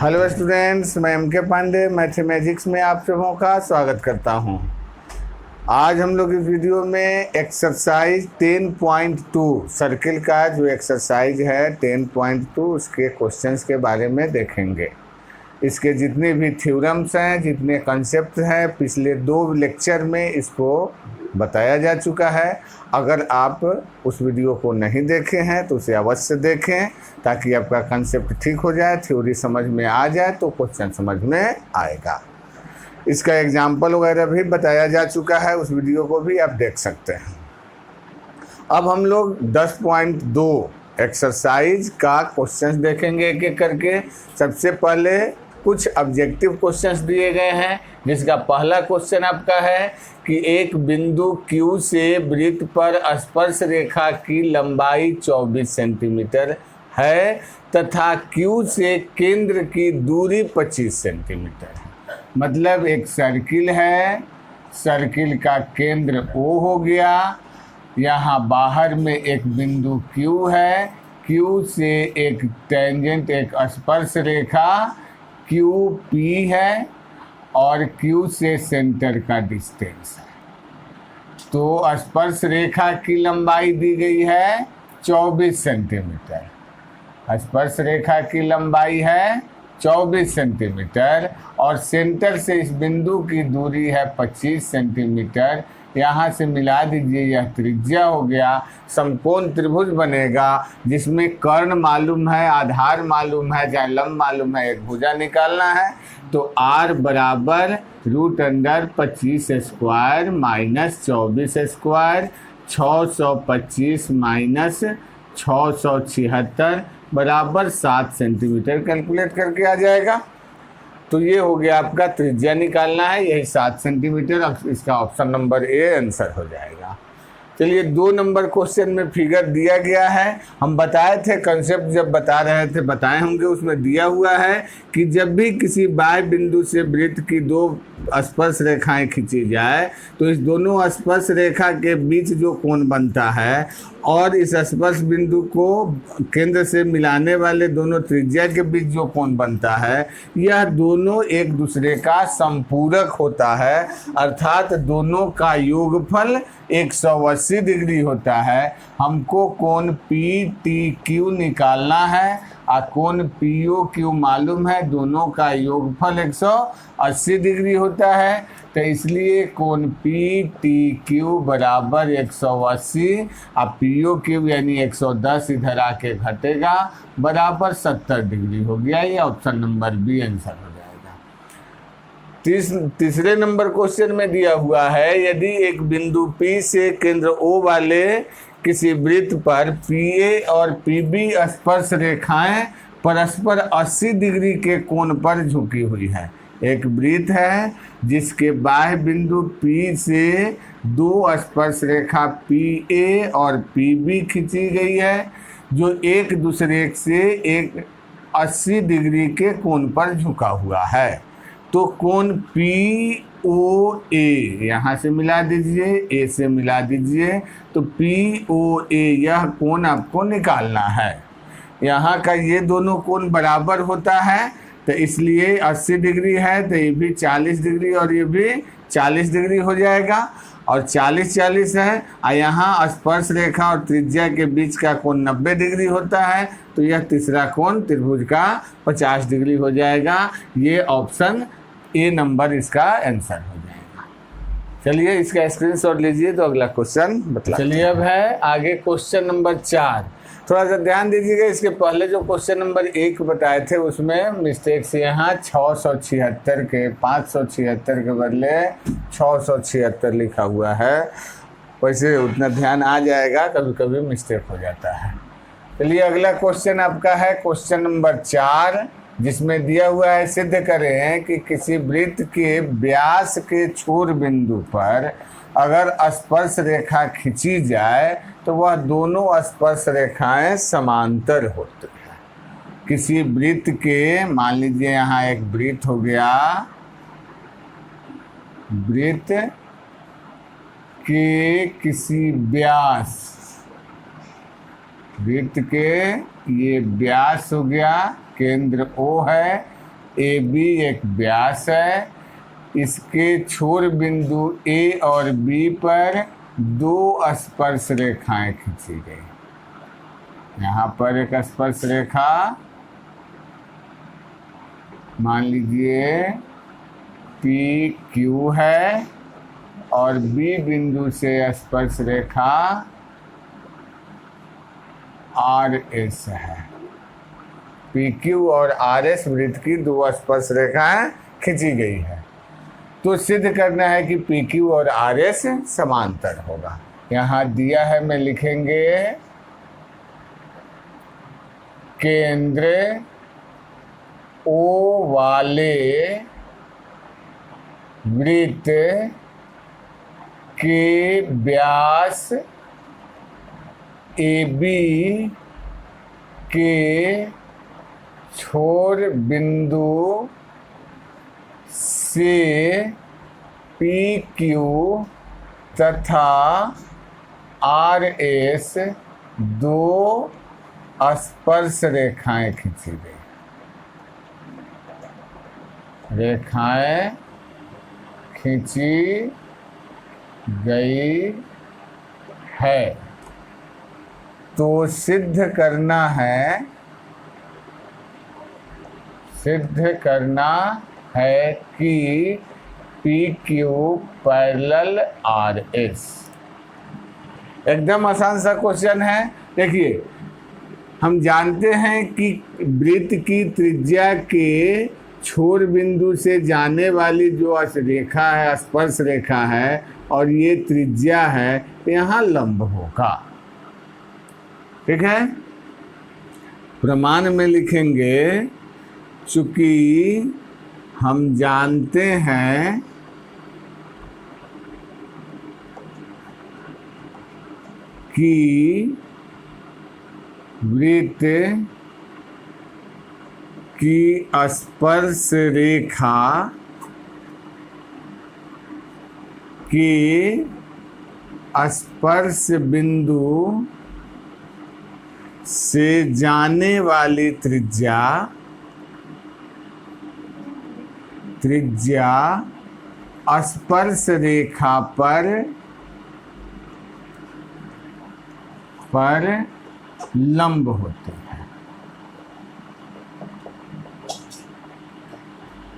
Hello students, मैं M के Pandey mathematics में आप सबों का स्वागत करता हूं। आज हम लोग इस वीडियो में एक्सरसाइज 10.2 सर्किल का जो एक्सरसाइज है 10.2 उसके क्वेश्चंस के बारे में देखेंगे। इसके जितने भी थ्योरम्स हैं, जितने कंसेप्ट हैं, पिछले 2 लेक्चर में इसको बताया जा चुका है। अगर आप उस वीडियो को नहीं देखे हैं तो उसे अवश्य देखें ताकि आपका कंसेप्ट ठीक हो जाए, थ्योरी समझ में आ जाए तो क्वेश्चन समझ में आएगा। इसका एग्जाम्पल वगैरह भी बताया जा चुका है, उस वीडियो को भी आप देख सकते हैं। अब हम लोग 10.2 एक्सरसाइज का क्वेश्चंस देखेंगे एक एक करके। सबसे पहले कुछ ऑब्जेक्टिव क्वेश्चंस दिए गए हैं, जिसका पहला क्वेश्चन आपका है कि एक बिंदु Q से वृत्त पर स्पर्श रेखा की लंबाई 24 सेंटीमीटर है तथा Q से केंद्र की दूरी 25 सेंटीमीटर है। मतलब एक सर्किल है, सर्किल का केंद्र O हो गया, यहाँ बाहर में एक बिंदु Q है, Q से एक टेंजेंट एक स्पर्श रेखा QP है और Q से सेंटर का डिस्टेंस है। तो स्पर्श रेखा की लंबाई दी गई है 24 सेंटीमीटर। स्पर्श रेखा की लंबाई है 24 सेंटीमीटर और सेंटर से इस बिंदु की दूरी है 25 सेंटीमीटर। यहाँ से मिला दीजिए, यह त्रिज्या हो गया। समकोण त्रिभुज बनेगा जिसमें कर्ण मालूम है, आधार मालूम है, चाहे लंब मालूम है, एक भुजा निकालना है। तो R बराबर √25 स्क्वायर माइनस 24 स्क्वायर 625 माइनस 676 बराबर 7 सेंटीमीटर कैलकुलेट करके आ जाएगा। तो ये हो गया आपका त्रिज्या निकालना है, यही 7 सेंटीमीटर। इसका ऑप्शन नंबर ए आंसर हो जाएगा। चलिए 2 नंबर क्वेश्चन में फिगर दिया गया है। हम बताए थे, कंसेप्ट जब बता रहे थे बताए होंगे, उसमें दिया हुआ है कि जब भी किसी बाह्य बिंदु से वृत्त की 2 स्पर्श रेखाएं खींची जाए तो इस दोनों स्पर्श रेखा के बीच जो कोण बनता है और इस स्पर्श बिंदु को केंद्र से मिलाने वाले दोनों त्रिज्या के बीच जो कोण बनता है, यह दोनों एक दूसरे का संपूरक होता है, अर्थात दोनों का योगफल 180 डिग्री होता है। हमको कोण PTQ निकालना है और कोण POQ मालूम है, दोनों का योगफल 180 डिग्री होता है। तो इसलिए कोण PTQ बराबर 180 और POQ यानी 110 इधर आके घटेगा बराबर 70 डिग्री हो गया। ये ऑप्शन नंबर बी आंसर हो जाएगा। तीसरे नंबर क्वेश्चन में दिया हुआ है, यदि एक बिंदु P से केंद्र O वाले किसी वृत्त पर PA और PB स्पर्श रेखाएं परस्पर 80 डिग्री के कोण पर झुकी हुई है। एक वृत्त है जिसके बाह्य बिंदु P से 2 स्पर्श रेखा PA और PB खींची गई है जो एक दूसरे से एक 80 डिग्री के कोण पर झुका हुआ है। तो कोण POA यहाँ से मिला दीजिए, A से मिला दीजिए, तो POA यह कोण आपको निकालना है। यहाँ का ये दोनों कोण बराबर होता है, तो इसलिए 80 डिग्री है तो ये भी 40 डिग्री और ये भी 40 डिग्री हो जाएगा और 40-40 है। और यहाँ स्पर्श रेखा और त्रिज्या के बीच का कोण 90 डिग्री होता है, तो यह तीसरा कोण त्रिभुज का 50 डिग्री हो जाएगा। ये ऑप्शन ए नंबर इसका आंसर हो जाएगा। चलिए इसका स्क्रीनशॉट लीजिए तो अगला क्वेश्चन बता। चलिए अब है आगे क्वेश्चन नंबर 4। थोड़ा सा ध्यान दीजिएगा, इसके पहले जो क्वेश्चन नंबर 1 बताए थे उसमें मिस्टेक से यहाँ 676 के 576 के बदले 676 लिखा हुआ है। वैसे उतना ध्यान आ जाएगा, कभी कभी मिस्टेक हो जाता है। चलिए अगला क्वेश्चन आपका है क्वेश्चन नंबर 4, जिसमें दिया हुआ है सिद्ध करें कि किसी वृत्त के व्यास के छोर बिंदु पर अगर स्पर्श रेखा खींची जाए तो वह दोनों स्पर्श रेखाएं समांतर होती हैं। किसी वृत्त के, मान लीजिए यहाँ एक वृत्त हो गया, वृत्त के किसी व्यास, वृत्त के ये व्यास हो गया, केंद्र O है, ए बी एक व्यास है, इसके छोर बिंदु ए और बी पर दो स्पर्श रेखाएं खींची गई। यहाँ पर एक स्पर्श रेखा मान लीजिए पी क्यू है और बी बिंदु से स्पर्श रेखा आर एस है। पी क्यू और आर एस वृत्त की दो स्पर्श रेखाएं खींची गई है। तो सिद्ध करना है कि पी क्यू और आर एस समांतर होगा। यहाँ दिया है, मैं लिखेंगे केंद्र ओ वाले वृत्त के व्यास ए बी के छोर बिंदु से पी क्यू तथा आर एस दो स्पर्श रेखाएं खींची गई। रेखाएं खींची गई है। तो सिद्ध करना है कि P Q parallel R S. एकदम आसान सा क्वेश्चन है। देखिए, हम जानते हैं कि वृत्त की त्रिज्या के छोर बिंदु से जाने वाली जो रेखा है, स्पर्श रेखा है, और ये त्रिज्या है, यहाँ लंब होगा। ठीक है। प्रमाण में लिखेंगे, चूंकि हम जानते हैं कि वृत्त की स्पर्श रेखा के स्पर्श बिंदु से जाने वाली त्रिज्या स्पर्श रेखा पर लंब होती है।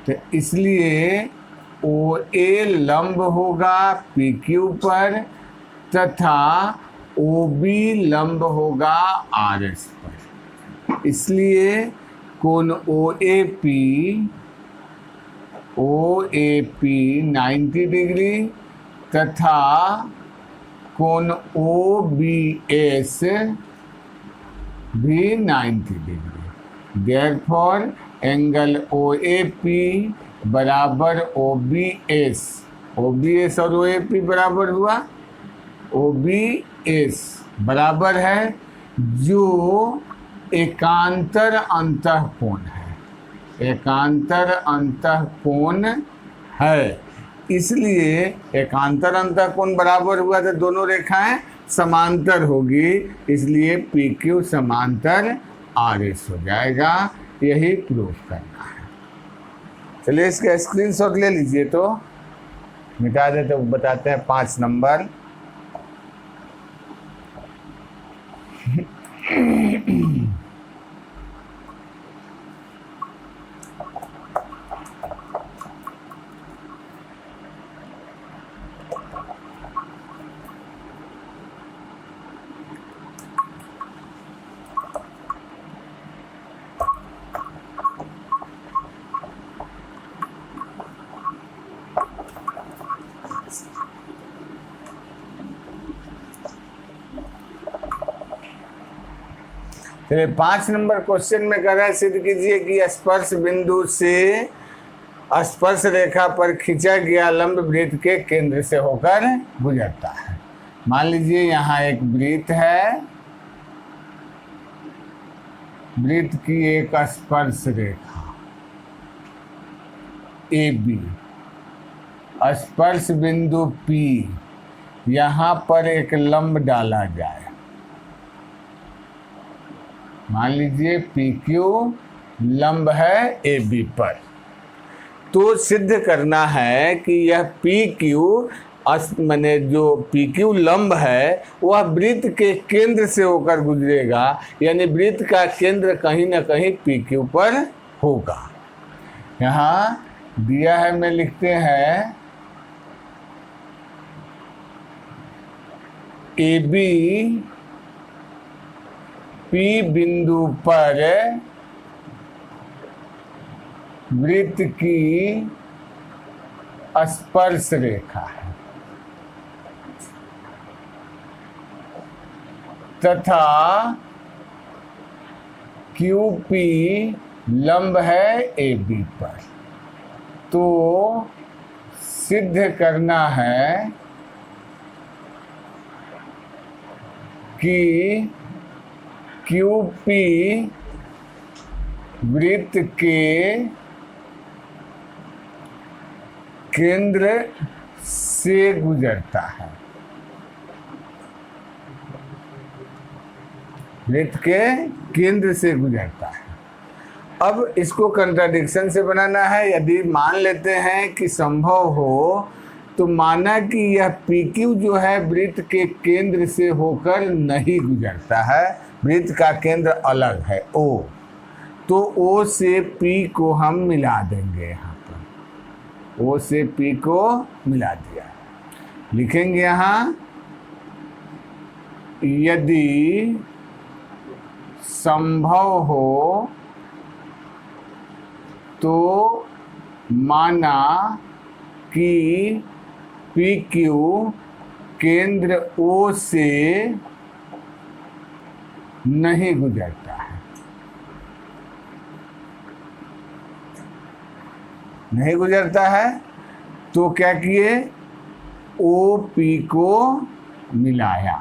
तो इसलिए ओ ए लंब होगा पी क्यू पर तथा ओ बी लंब होगा आर एस पर। इसलिए कोण ओ ए पी 90 डिग्री तथा कोण ओ बी एस भी 90 degree. Therefore angle O A P बराबर ओ बी एस और ओ ए पी बराबर हुआ ओ बी एस बराबर है जो एकांतर अंतःकोण है। एकांतर अंतःकोण है, इसलिए एकांतर अंतःकोण बराबर हुआ तो दोनों रेखाएं समांतर होगी, इसलिए पी क्यू समांतर आर एस हो जाएगा। यही प्रूफ करना है। चलिए इसका स्क्रीनशॉट ले लीजिए, तो मिटा दे तो बताते हैं 5 नंबर। चलिए 5 नंबर क्वेश्चन में कह रहा है सिद्ध कीजिए कि स्पर्श बिंदु से स्पर्श रेखा पर खींचा गया लंब वृत्त के केंद्र से होकर गुजरता है। मान लीजिए यहाँ एक वृत्त है, वृत्त की एक स्पर्श रेखा ए बी, स्पर्श बिंदु P, यहाँ पर एक लंब डाला जाए। मान लीजिए पी क्यू लंब है ए बी पर। तो सिद्ध करना है कि यह पी क्यू मैंने जो पी क्यू लंब है वह वृत्त के केंद्र से होकर गुजरेगा, यानी वृत्त का केंद्र कहीं ना कहीं पी क्यू पर होगा। यहाँ दिया है, मैं लिखते हैं ए बी पी बिंदु पर वृत्त की स्पर्श रेखा है तथा क्यू पी लंब है ए बी पर। तो सिद्ध करना है कि क्यू पी वृत्त के केंद्र से गुजरता है, वृत्त के केंद्र से गुजरता है। अब इसको कंट्राडिक्शन से बनाना है। यदि मान लेते हैं कि संभव हो तो माना कि यह पी क्यू जो है वृत्त के केंद्र से होकर नहीं गुजरता है, वृत्त का केंद्र अलग है ओ, तो ओ से पी को हम मिला देंगे। यहाँ पर ओ से पी को मिला दिया, लिखेंगे यहाँ यदि संभव हो तो माना कि पी क्यू केंद्र ओ से नहीं गुजरता है, नहीं गुजरता है, तो क्या किए, ओ पी को मिलाया।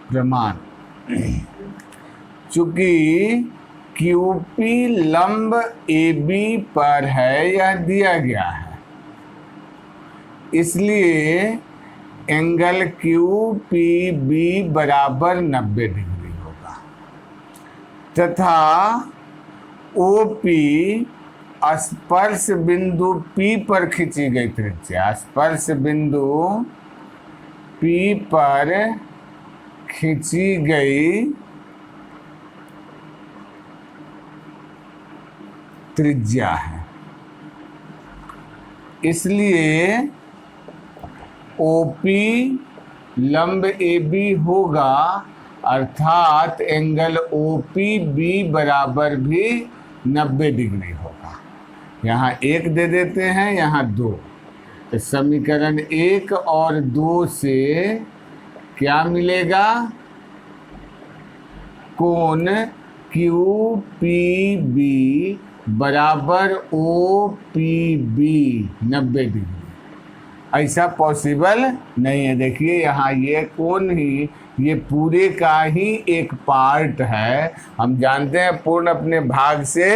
प्रमाण, चूंकि क्यूपी लंब ए बी पर है, यह दिया गया है, इसलिए एंगल क्यू पी बी बराबर 90 डिग्री होगा तथा ओ पी स्पर्श बिंदु पी पर खींची गई त्रिज्या, स्पर्श बिंदु पी पर खींची गई त्रिज्या है, इसलिए ओपी लंब ए बी होगा, अर्थात एंगल ओपी बी बराबर भी 90 डिग्री होगा। यहाँ 1 दे देते हैं, यहाँ 2, तो समीकरण 1 और 2 से क्या मिलेगा, कोण क्यू पी बी बराबर ओ पी बी 90 डिग्री। ऐसा पॉसिबल नहीं है। देखिए यहाँ ये कोण ही, ये पूरे का ही एक पार्ट है। हम जानते हैं पूर्ण अपने भाग से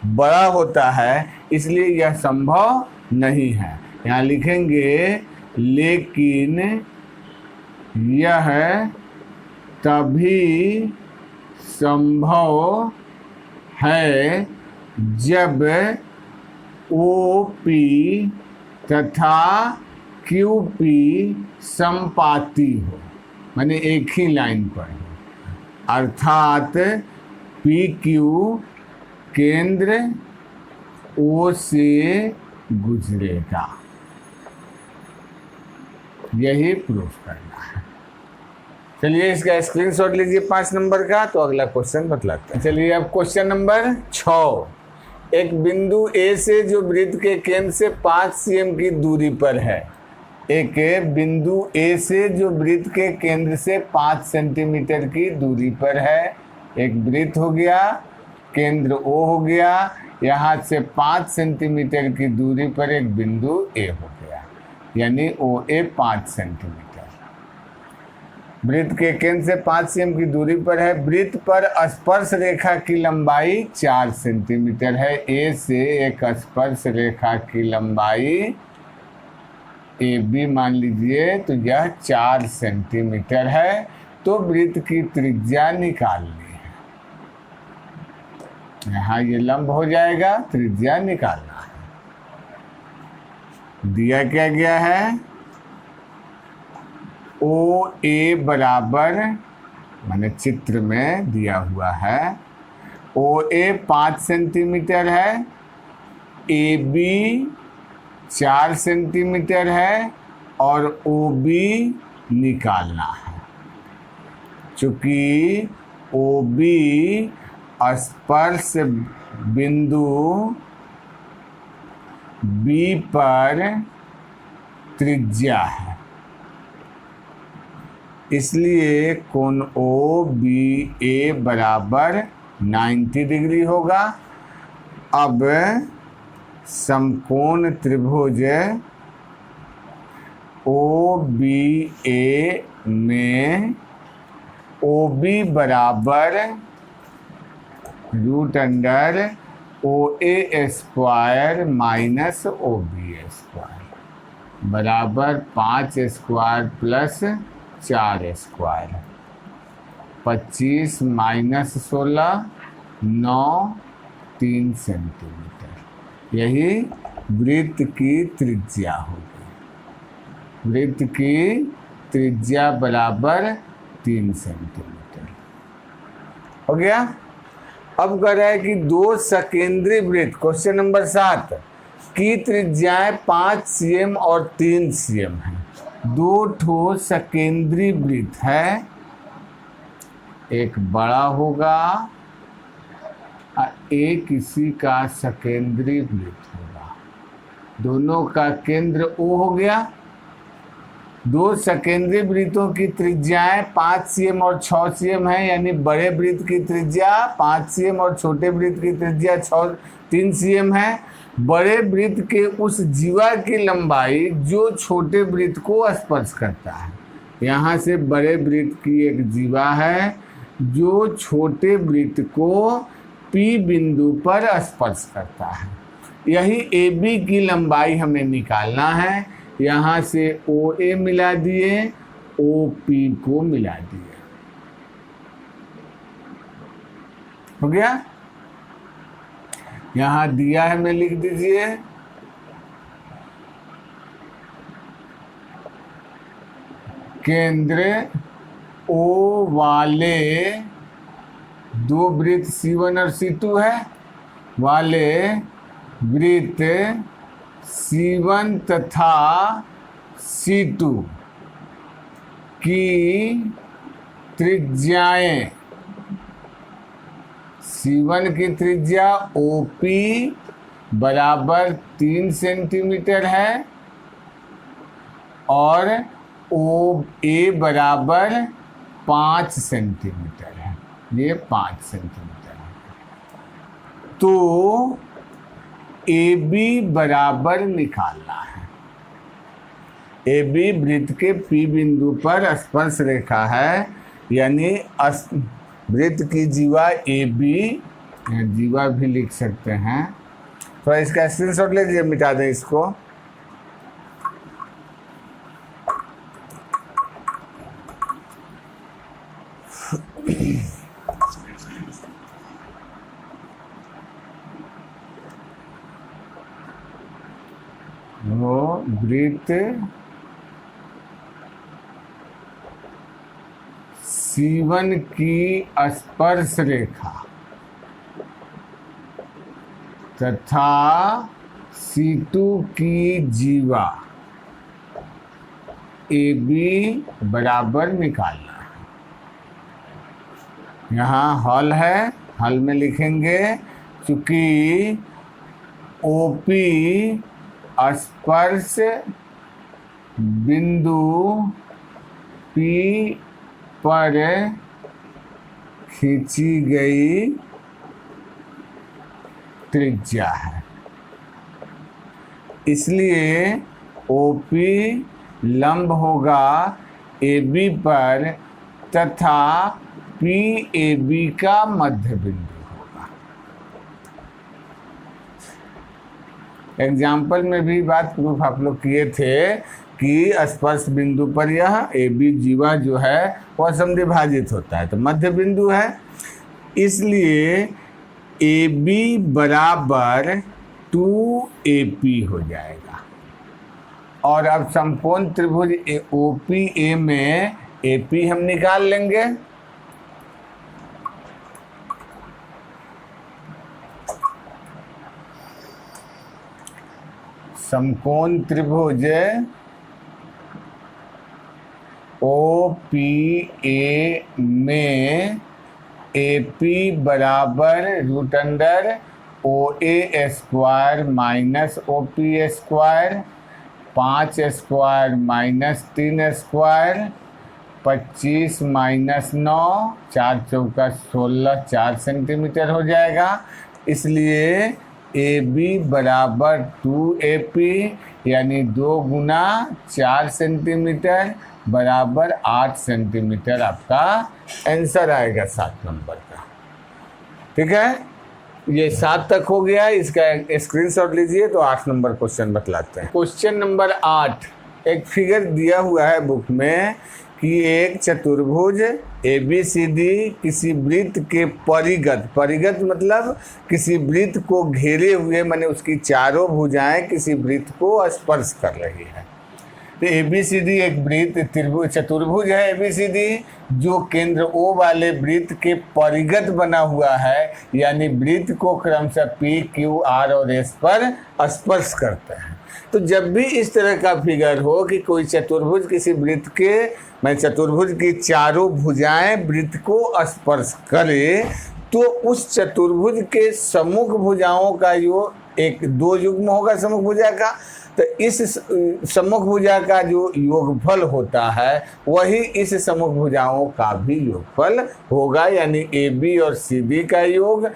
बड़ा होता है, इसलिए यह संभव नहीं है। यहाँ लिखेंगे लेकिन यह तभी संभव है जब ओ पी तथा क्यू पी समपाती हो, माने एक ही लाइन पर हो, अर्थात पी क्यू केंद्र ओ से गुजरेगा। यही प्रूफ करना है। चलिए इसका स्क्रीनशॉट लीजिए 5 नंबर का, तो अगला क्वेश्चन बतलाते हैं। चलिए अब क्वेश्चन नंबर 6। एक बिंदु ए से जो वृत्त के केंद्र से 5 cm की दूरी पर है, एक बिंदु ए से जो वृत्त के केंद्र से 5 सेंटीमीटर की दूरी पर है, एक वृत्त हो गया, केंद्र ओ हो गया, यहाँ से 5 सेंटीमीटर की दूरी पर एक बिंदु ए हो गया, यानी ओ ए 5 सेंटीमीटर। वृत्त के केंद्र से 5 cm की दूरी पर है, वृत्त पर स्पर्श रेखा की लंबाई 4 सेंटीमीटर है। ए से एक स्पर्श रेखा की लंबाई ए बी मान लीजिए, तो यह 4 सेंटीमीटर है। तो वृत्त की त्रिज्या निकालनी है। यहाँ ये लंब हो जाएगा, त्रिज्या निकालना है। दिया क्या गया है, ओ ए बराबर, माने चित्र में दिया हुआ है, ओ ए 5 सेंटीमीटर है, ए बी 4 सेंटीमीटर है और ओ बी निकालना है। चूंकि ओ बी स्पर्श बिंदु बी पर त्रिज्या है, इसलिए कोण ओ बी ए बराबर 90 डिग्री होगा। अब समकोण त्रिभुज ओ बी ए में ओ बी बराबर √under O A square minus O B square बराबर 5 square plus 4 square, 25 minus 16 9 3 centimetre. यही वृत्त की त्रिज्या होगी। वृत्त की त्रिज्या बराबर 3 सेंटीमीटर हो गया। अब कह रहा है कि दो सकेंद्री वृत्त, क्वेश्चन नंबर 7 की त्रिज्याएं 5 cm और 3 cm है। दो ठो सकेंद्री वृत्त है, एक बड़ा होगा और एक इसी का सकेंद्री वृत्त होगा। दोनों का केंद्र O हो गया। दो सकेंद्री वृत्तों की त्रिज्याएं 5 cm और 6 cm है, यानी बड़े वृत्त की त्रिज्या 5 cm और छोटे वृत्त की त्रिज्या 3 cm है। बड़े वृत्त के उस जीवा की लंबाई जो छोटे वृत्त को स्पर्श करता है। यहाँ से बड़े वृत्त की एक जीवा है जो छोटे वृत्त को P बिंदु पर स्पर्श करता है। यही AB की लंबाई हमें निकालना है। यहाँ से OA मिला दिए, OP को मिला दिए, हो गया। यहाँ दिया है, मैं लिख दीजिए, केंद्र O वाले दो वृत्त C1 और C2 है, वाले वृत्त C1 तथा C2 की त्रिज्याएं, C1 की त्रिज्या OP बराबर 3 सेंटीमीटर है और OA बराबर 5 सेंटीमीटर है। ये 5 सेंटीमीटर है। तो AB बराबर निकालना है। AB वृत्त के P बिंदु पर स्पर्श रेखा है, यानी वृत्त की जीवा AB, जीवा भी लिख सकते हैं। तो इसका स्क्रीनशॉट ले लीजिए, मिटा दें इसको। वो वृत्त C1 की स्पर्श रेखा तथा C2 की जीवा AB बराबर निकालना है। यहाँ हल है, हल में लिखेंगे, चूंकि OP स्पर्श बिंदु P पर खींची गई त्रिज्या है, इसलिए OP लंब होगा AB पर तथा PAB का मध्य बिंदु होगा। एग्जाम्पल में भी बात प्रूफ आप लोग किए थे कि स्पर्श बिंदु पर यह ए बी जीवा जो है वह समद्विभाजित होता है, तो मध्य बिंदु है, इसलिए ए बी बराबर 2AP हो जाएगा। और अब समकोण त्रिभुज OPA में AP हम निकाल लेंगे। समकोण त्रिभुज OPA में AP बराबर √under OA square minus OP square, 5 square minus 3 square, 25 minus 9, 4 चौका 16, 4 सेंटीमीटर हो जाएगा। इसलिए AB बराबर 2AP यानी 2 गुना 4 सेंटीमीटर बराबर 8 सेंटीमीटर आपका आंसर आएगा 7 नंबर का। ठीक है, ये 7 तक हो गया, इसका स्क्रीनशॉट लीजिए तो 8 नंबर क्वेश्चन बतलाते हैं। क्वेश्चन नंबर 8, एक फिगर दिया हुआ है बुक में कि एक चतुर्भुज ABCD किसी वृत्त के परिगत मतलब किसी वृत्त को घेरे हुए, माने उसकी चारों भुजाएं किसी वृत्त को स्पर्श कर रही है। तो ABCD एक वृत्त चतुर्भुज है ABCD जो केंद्र O वाले वृत्त के परिगत बना हुआ है, यानी वृत्त को क्रमशः P, Q, R और S पर स्पर्श करते हैं। तो जब भी इस तरह का फिगर हो कि कोई चतुर्भुज किसी वृत्त के चतुर्भुज की चारों भुजाएं वृत्त को स्पर्श करे, तो उस चतुर्भुज के सम्मुख भुजाओं का जो 2 युग्म होगा सम्मुख भुजा का, तो इस सम्मुख भुजा का जो योगफल होता है वही इस सम्मुख भुजाओं का भी योगफल होगा, यानी AB और CD का योग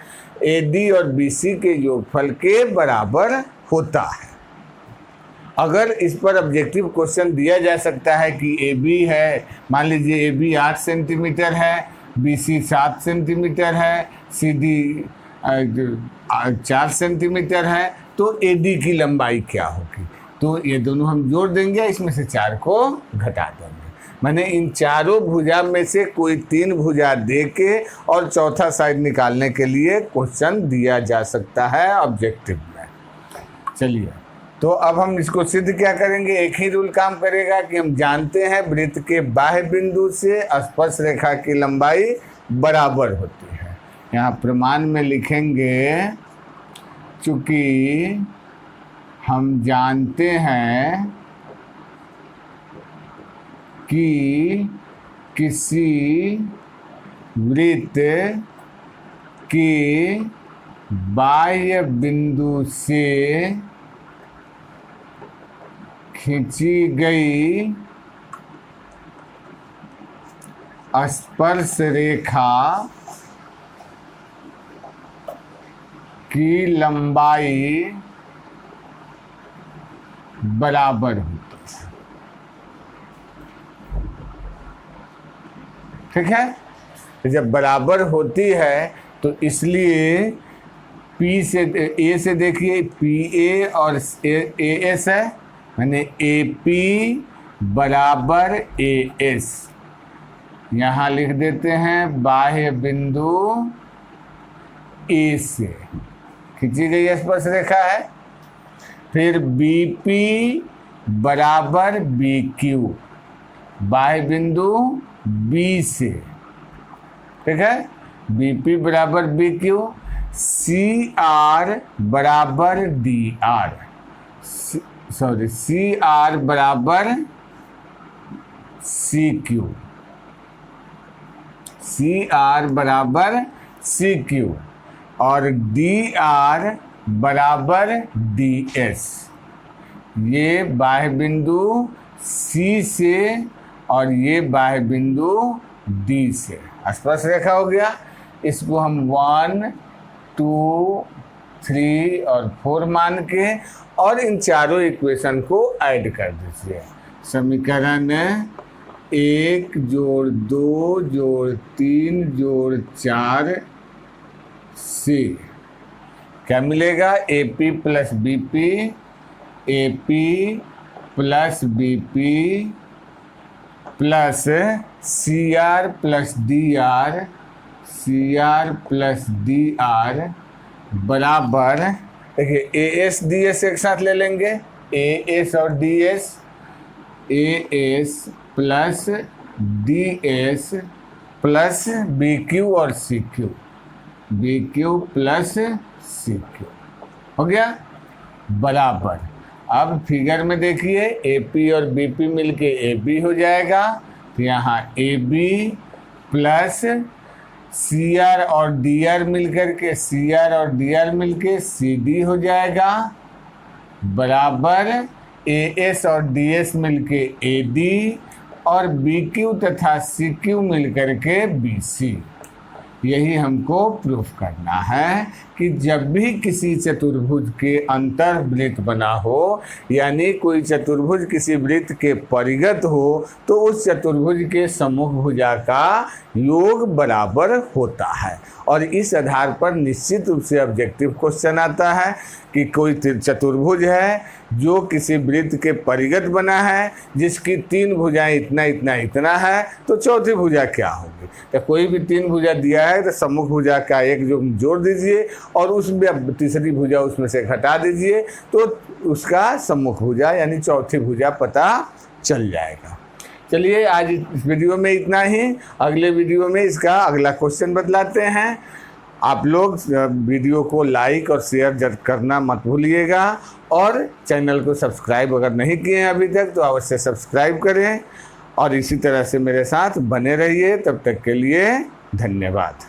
AD और BC के योगफल के बराबर होता है। अगर इस पर ऑब्जेक्टिव क्वेश्चन दिया जा सकता है कि AB है, मान लीजिए AB 8 सेंटीमीटर है, BC 7 सेंटीमीटर है, CD 4 सेंटीमीटर है, तो AD की लंबाई क्या होगी? तो ये दोनों हम जोड़ देंगे, इसमें से 4 को घटा देंगे। मैंने इन चारों भुजा में से कोई 3 भुजा दे के और चौथा साइड निकालने के लिए क्वेश्चन दिया जा सकता है ऑब्जेक्टिव में। चलिए, तो अब हम इसको सिद्ध क्या करेंगे, एक ही रूल काम करेगा कि हम जानते हैं वृत्त के बाह्य बिंदु से स्पर्श रेखा की लंबाई बराबर होती है। यहाँ प्रमाण में लिखेंगे, चूँकि हम जानते हैं कि किसी वृत्त की बाह्य बिंदु से खींची गई स्पर्श रेखा की लंबाई बराबर होती है। ठीक है, जब बराबर होती है तो इसलिए P से A से देखिए PA और AS है, मैंने AP बराबर AS यहाँ लिख देते हैं। बाह्य बिंदु A से खींची गई स्पर्श रेखा है। फिर BP बराबर BQ, बाह्य बिंदु B से, ठीक है, BP बराबर BQ। CR बराबर DR, CR बराबर CQ, CR बराबर CQ और DR बराबर DS। ये बाह्य बिंदु C से और ये बाह्य बिंदु D से स्पर्श रेखा हो गया। इसको हम 1, 2, 3 और 4 मान के और इन चारों इक्वेशन को ऐड कर दीजिए। समीकरण 1 जोड़ 2 जोड़ 3 जोड़ 4 से क्या मिलेगा, A P plus B P, A P plus B P plus C R plus D R, C R plus D R बराबर, देखिए ए एस डी एस एक साथ ले लेंगे, ए एस और D S, A S plus D S plus B Q और C Q, B Q plus C Q हो गया बराबर। अब फिगर में देखिए ए पी और बी पी मिलके ए बी हो जाएगा, तो यहाँ A B plus C R और डी आर मिलकर के, सी आर और डी आर मिलके सी डी हो जाएगा बराबर, ए एस और डी एस मिलके ए डी और बी क्यू तथा सी क्यू मिलकर के बी सी। यही हमको प्रूफ करना है कि जब भी किसी चतुर्भुज के अंतर्वृत्त बना हो, यानी कोई चतुर्भुज किसी वृत्त के परिगत हो, तो उस चतुर्भुज के सम्मुख भुजा का योग बराबर होता है। और इस आधार पर निश्चित रूप से ऑब्जेक्टिव क्वेश्चन आता है कि कोई चतुर्भुज है जो किसी वृत्त के परिगत बना है, जिसकी 3 भुजाएं इतना इतना इतना है, तो चौथी भुजा क्या होगी। तो कोई भी 3 भुजा दिया है तो सम्मुख भुजा का एक जो जोड़ दीजिए और उसमें तीसरी भुजा उसमें से घटा दीजिए, तो उसका सम्मुख भुजा यानी चौथी भुजा पता चल जाएगा। चलिए आज इस वीडियो में इतना ही, अगले वीडियो में इसका अगला क्वेश्चन बतलाते हैं। आप लोग वीडियो को लाइक और शेयर करना मत भूलिएगा, और चैनल को सब्सक्राइब अगर नहीं किए हैं अभी तक तो अवश्य सब्सक्राइब करें, और इसी तरह से मेरे साथ बने रहिए। तब तक के लिए धन्यवाद।